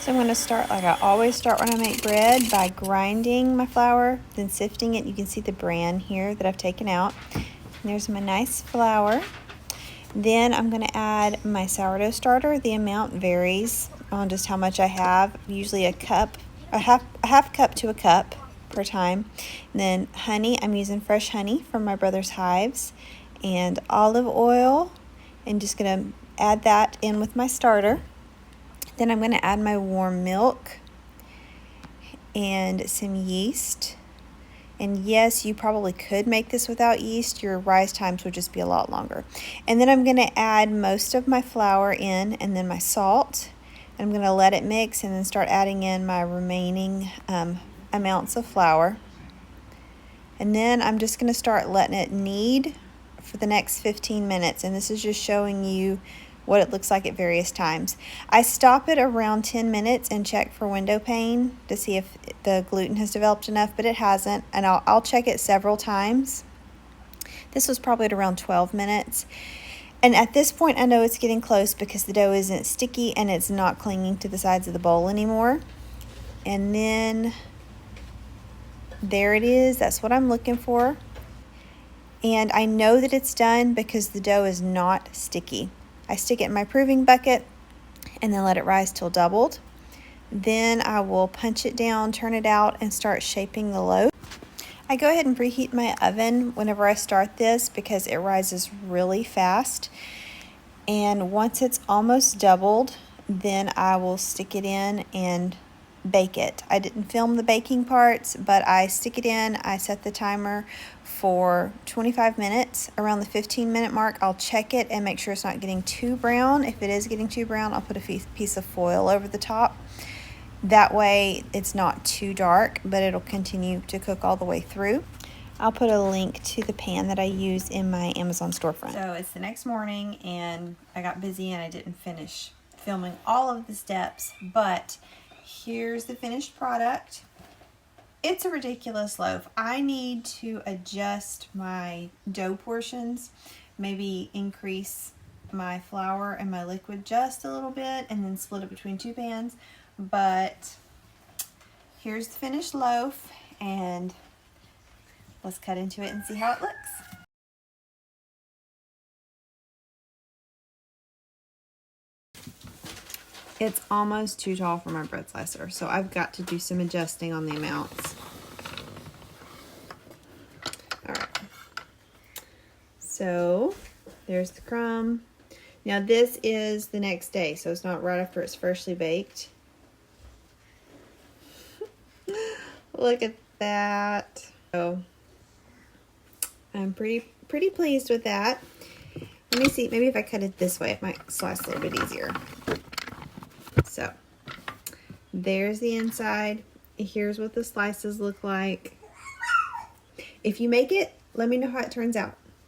So I'm going to start like I always start when I make bread, by grinding my flour, then sifting it. You can see the bran here that I've taken out. And there's my nice flour. Then I'm going to add my sourdough starter. The amount varies on just how much I have. Usually a half cup to a cup per time. And then honey, I'm using fresh honey from my brother's hives, and olive oil, and just going to add that in with my starter. Then I'm going to add my warm milk and some yeast. And yes, you probably could make this without yeast. Your rise times would just be a lot longer. And then I'm going to add most of my flour in, and then my salt. I'm going to let it mix and then start adding in my remaining amounts of flour. And then I'm just going to start letting it knead for the next 15 minutes. And this is just showing you what it looks like at various times. I stop it around 10 minutes and check for windowpane to see if the gluten has developed enough, but it hasn't, and I'll check it several times. This was probably at around 12 minutes. And at this point I know it's getting close because the dough isn't sticky and it's not clinging to the sides of the bowl anymore. And then there it is. That's what I'm looking for. And I know that it's done because the dough is not sticky. I stick it in my proving bucket and then let it rise till doubled. Then I will punch it down, turn it out, and start shaping the loaf. I go ahead and preheat my oven whenever I start this because it rises really fast. And once it's almost doubled, then I will stick it in and bake it. I didn't film the baking parts, but I stick it in. I set the timer for 25 minutes. Around the 15-minute mark, I'll check it and make sure it's not getting too brown. If it is getting too brown, I'll put a piece of foil over the top. That way it's not too dark, but it'll continue to cook all the way through. I'll put a link to the pan that I use in my Amazon storefront. So it's the next morning and I got busy and I didn't finish filming all of the steps, but here's the finished product. It's a ridiculous loaf. I need to adjust my dough portions, maybe increase my flour and my liquid just a little bit and then split it between two pans. But here's the finished loaf, and let's cut into it and see how it looks. It's almost too tall for my bread slicer, so I've got to do some adjusting on the amounts. All right. So there's the crumb. Now this is the next day, so it's not right after it's freshly baked. Look at that. So I'm pretty pleased with that. Let me see, maybe if I cut it this way, it might slice a little bit easier. So there's the inside. Here's what the slices look like. If you make it, let me know how it turns out.